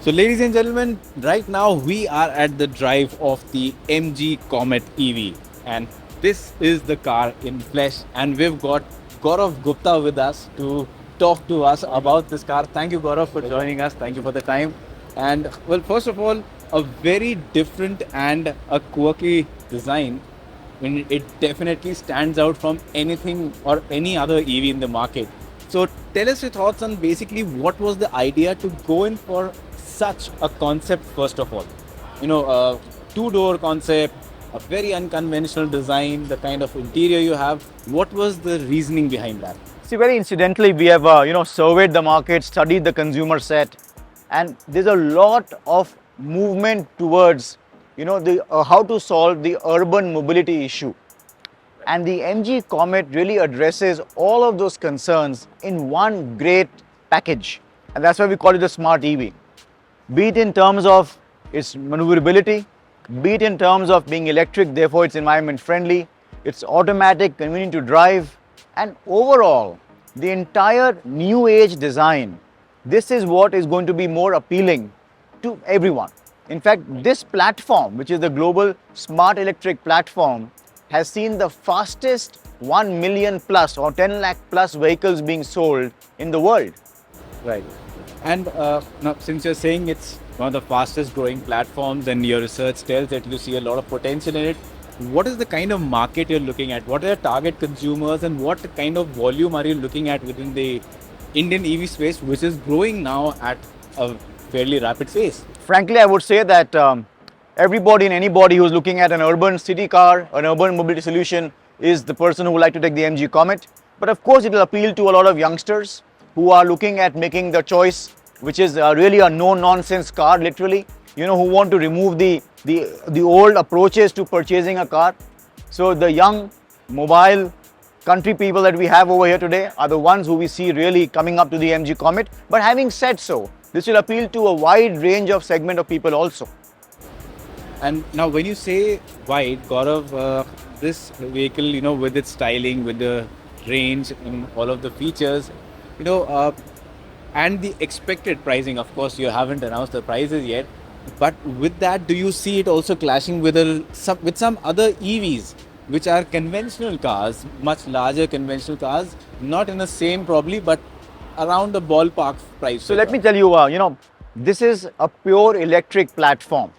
So, ladies and gentlemen, right now we are at the drive of the MG Comet EV, and this is the car in flesh. And we've got Gaurav Gupta with us to talk to us about this car. Thank you, Gaurav, for joining us. Thank you for the time. And well, first of all, a very different and a quirky design. I mean, it definitely stands out from anything or any other EV in the market. So tell us your thoughts on basically what was the idea to go in for such a concept first of all. A two-door concept, a very unconventional design, the kind of interior you have. What was the reasoning behind that? See, very incidentally, we have surveyed the market, studied the consumer set, and there's a lot of movement towards the how to solve the urban mobility issue. And the MG Comet really addresses all of those concerns in one great package, and that's why we call it the smart EV. Be it in terms of its maneuverability, be it in terms of being electric, therefore it's environment friendly, it's automatic, convenient to drive, and overall, the entire new age design. This is what is going to be more appealing to everyone. In fact, this platform, which is the global smart electric platform, has seen the fastest 1 million plus or 10 lakh plus vehicles being sold in the world. Right. And now, since you're saying it's one of the fastest growing platforms and your research tells that you see a lot of potential in it, what is the kind of market you're looking at? What are the target consumers and what kind of volume are you looking at within the Indian EV space, which is growing now at a fairly rapid pace? Frankly, I would say that everybody and anybody who's looking at an urban city car, an urban mobility solution, is the person who would like to take the MG Comet. But of course, it will appeal to a lot of youngsters who are looking at making the choice, which is really a no-nonsense car, literally. Who want to remove the old approaches to purchasing a car. So the young, mobile, country people that we have over here today are the ones who we see really coming up to the MG Comet. But having said so, this will appeal to a wide range of segment of people also. And now, when you say wide, Gaurav, this vehicle, with its styling, with the range, and all of the features, and the expected pricing. Of course, you haven't announced the prices yet, but with that, do you see it also clashing with some other EVs, which are conventional cars, much larger conventional cars, not in the same probably, but around the ballpark price? So let me tell you, this is a pure electric platform.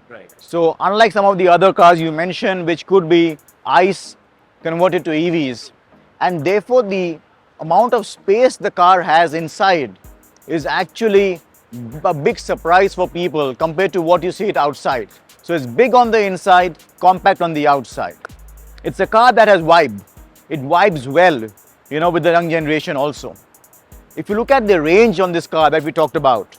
Right. So unlike some of the other cars you mentioned, which could be ICE converted to EVs, and therefore the amount of space the car has inside is actually a big surprise for people compared to what you see it outside. So it's big on the inside, compact on the outside. It's a car that has vibe. It vibes well, with the young generation also. If you look at the range on this car that we talked about,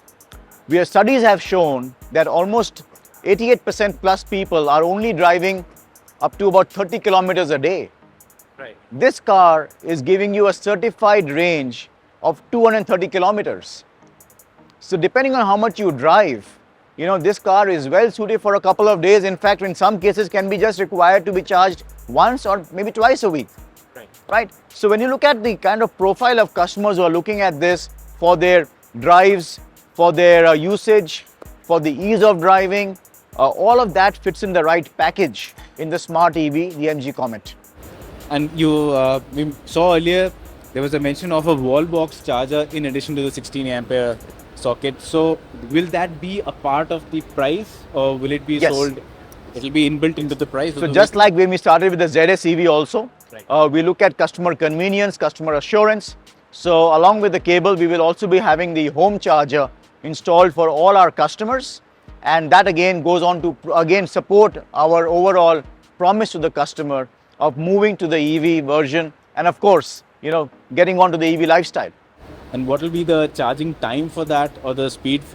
where studies have shown that almost 88% plus people are only driving up to about 30 kilometers a day. Right. This car is giving you a certified range of 230 kilometers. So depending on how much you drive, this car is well suited for a couple of days. In fact, in some cases can be just required to be charged once or maybe twice a week. Right? So when you look at the kind of profile of customers who are looking at this for their drives, for their usage, for the ease of driving, all of that fits in the right package in the smart EV, the MG Comet. And we saw earlier there was a mention of a wall box charger in addition to the 16 ampere socket. So will that be a part of the price, or will it be sold? It will be inbuilt into the price. So just like when we started with the ZS EV also, right. We look at customer convenience, customer assurance. So along with the cable, we will also be having the home charger installed for all our customers. And that again goes on to support our overall promise to the customer of moving to the EV version and of course, getting onto the EV lifestyle. And what will be the charging time for that, or the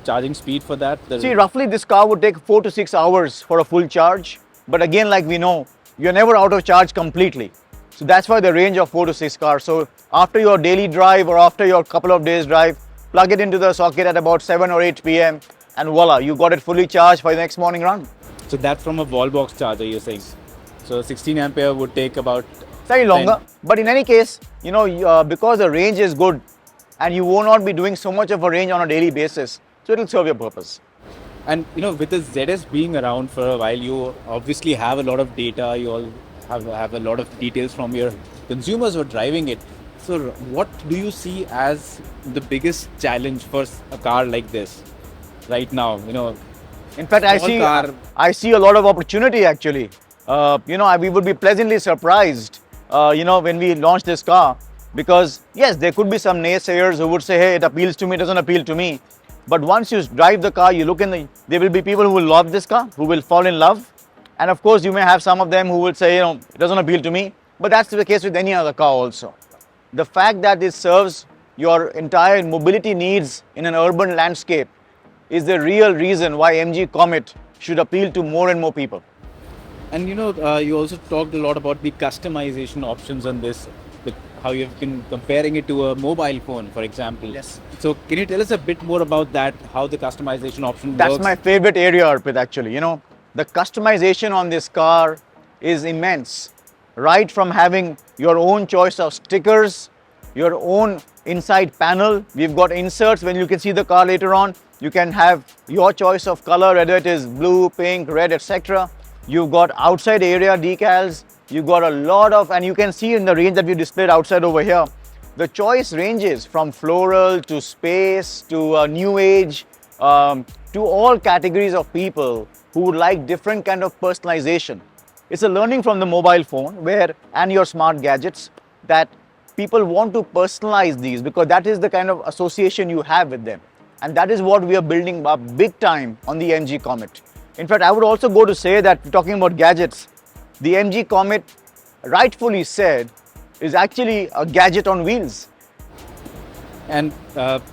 charging speed for that? See, roughly this car would take 4 to 6 hours for a full charge. But again, like we know, you're never out of charge completely. So that's why the range of 4 to 6 cars. So after your daily drive or after your couple of days drive, plug it into the socket at about 7 or 8 p.m. and voila, you got it fully charged for the next morning run. So that's from a wall box charger, you're saying? So 16 ampere would take about slightly longer. But in any case, because the range is good and you will not be doing so much of a range on a daily basis. So So it'll serve your purpose. And with the ZS being around for a while, you obviously have a lot of data. You all have a lot of details from your consumers who are driving it. So, what do you see as the biggest challenge for a car like this right now? In fact, Small car. I see a lot of opportunity actually. We would be pleasantly surprised, when we launch this car, because yes, there could be some naysayers who would say, hey, it appeals to me, it doesn't appeal to me. But once you drive the car, you look there will be people who will love this car, who will fall in love. And of course, you may have some of them who will say, it doesn't appeal to me. But that's the case with any other car also. The fact that it serves your entire mobility needs in an urban landscape is the real reason why MG Comet should appeal to more and more people. And you also talked a lot about the customization options on this, with how you've been comparing it to a mobile phone, for example. Yes. So can you tell us a bit more about that, how the customization option That's works? my favorite area, Arpit, actually. The customization on this car is immense. Right from having your own choice of stickers, your own inside panel. We've got inserts when you can see the car later on. You can have your choice of color, whether it is blue, pink, red, etc. You've got outside area decals. You've got a lot of, and you can see in the range that we displayed outside over here, the choice ranges from floral to space to new age, to all categories of people who would like different kind of personalization. It's a learning from the mobile phone and your smart gadgets, that people want to personalize these because that is the kind of association you have with them. And that is what we are building up big time on the MG Comet. In fact, I would also go to say that, talking about gadgets, the MG Comet, rightfully said, is actually a gadget on wheels. And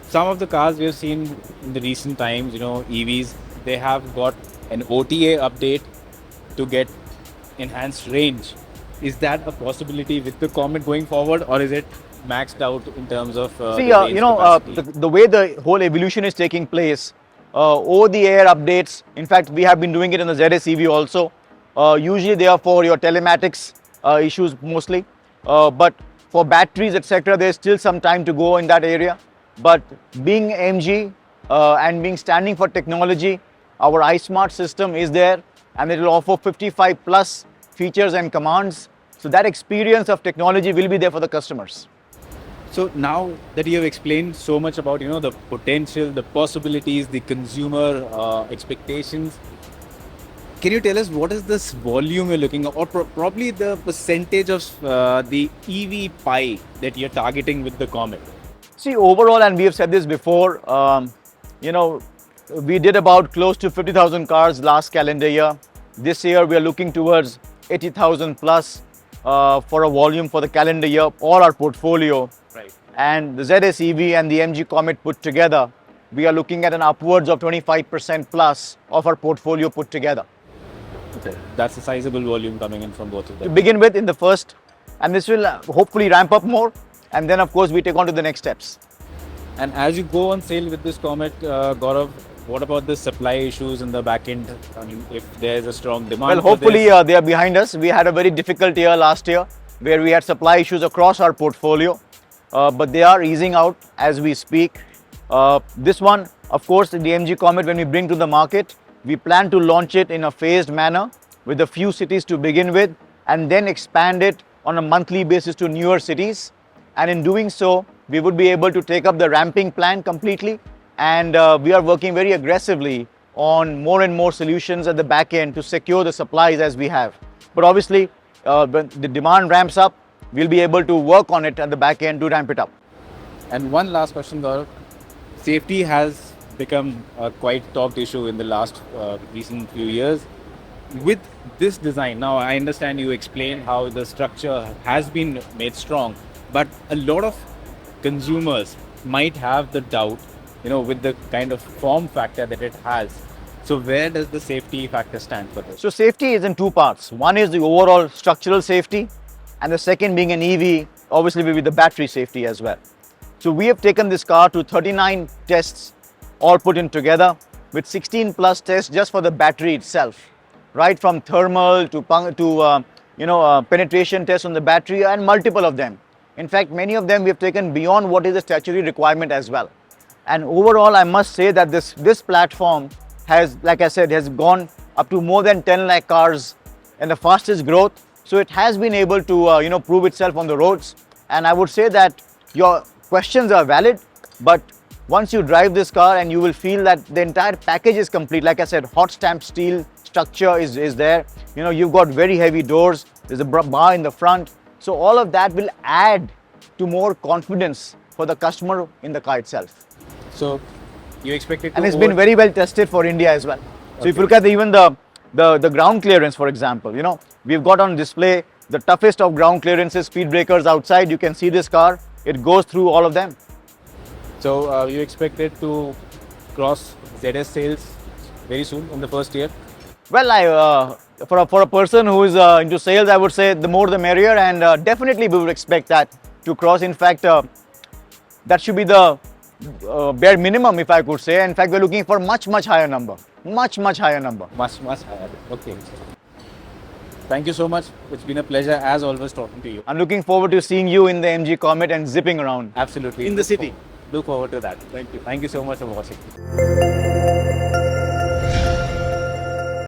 some of the cars we have seen in the recent times, EVs, they have got an OTA update to get enhanced range. Is that a possibility with the Comet going forward, or is it maxed out in terms of See, the range capacity? the way the whole evolution is taking place, over-the-air updates. In fact, we have been doing it in the ZS EV also. Usually, they are for your telematics issues mostly, but for batteries, etc., there's still some time to go in that area. But being MG and being standing for technology, our iSmart system is there, and it will offer 55 plus features and commands. So that experience of technology will be there for the customers. So now that you have explained so much about the potential, the possibilities, the consumer expectations, can you tell us what is this volume you're looking at, or probably the percentage of the EV pie that you're targeting with the Comet? See, overall, and we have said this before, we did about close to 50,000 cars last calendar year. This year, we are looking towards 80,000 plus for a volume for the calendar year, all our portfolio. Right. And the ZS EV and the MG Comet put together, we are looking at an upwards of 25% plus of our portfolio put together. Okay. That's a sizable volume coming in from both of To them. begin with in the first, and this will hopefully ramp up more, and then of course we take on to the next steps. And as you go on sale with this Comet, Gaurav, what about the supply issues in the back end? I mean, if there's a strong demand Well, for hopefully this? they are behind us. We had a very difficult year last year where we had supply issues across our portfolio, but they are easing out as we speak. This one, of course, the MG Comet, when we bring to the market, we plan to launch it in a phased manner with a few cities to begin with, and then expand it on a monthly basis to newer cities. And in doing so, we would be able to take up the ramping plan completely. And we are working very aggressively on more and more solutions at the back end to secure the supplies as we have. But obviously, when the demand ramps up, we'll be able to work on it at the back end to ramp it up. And one last question, Gaurav. Safety has become a quite talked issue in the last recent few years. With this design, now I understand you explained how the structure has been made strong, but a lot of consumers might have the doubt, with the kind of form factor that it has. So where does the safety factor stand for this? So safety is in two parts. One is the overall structural safety, and the second, being an EV, obviously will be the battery safety as well. So we have taken this car to 39 tests, all put in together, with 16 plus tests just for the battery itself, right from thermal to penetration tests on the battery, and multiple of them. In fact, many of them we have taken beyond what is the statutory requirement as well. And overall, I must say that this platform has, like I said, has gone up to more than 10 lakh cars and the fastest growth. So it has been able to prove itself on the roads. And I would say that your questions are valid, but once you drive this car and you will feel that the entire package is complete. Like I said, hot stamped steel structure is there. You've got very heavy doors. There's a bar in the front. So all of that will add to more confidence for the customer in the car itself. So you expect it to And it's been very well tested for India as well. So if you look at even the ground clearance, for example, we've got on display the toughest of ground clearances, speed breakers outside. You can see this car, it goes through all of them. So you expect it to cross ZS sales very soon in the first year? Well, for a person who is into sales, I would say the more the merrier, and definitely we would expect that to cross. In fact, that should be the bare minimum, if I could say. In fact, we're looking for much higher number, much higher number. Much higher. Okay. Thank you so much. It's been a pleasure as always talking to you. I'm looking forward to seeing you in the MG Comet and zipping around. Absolutely. In the city. Look forward to that. Thank you. Thank you so much for watching.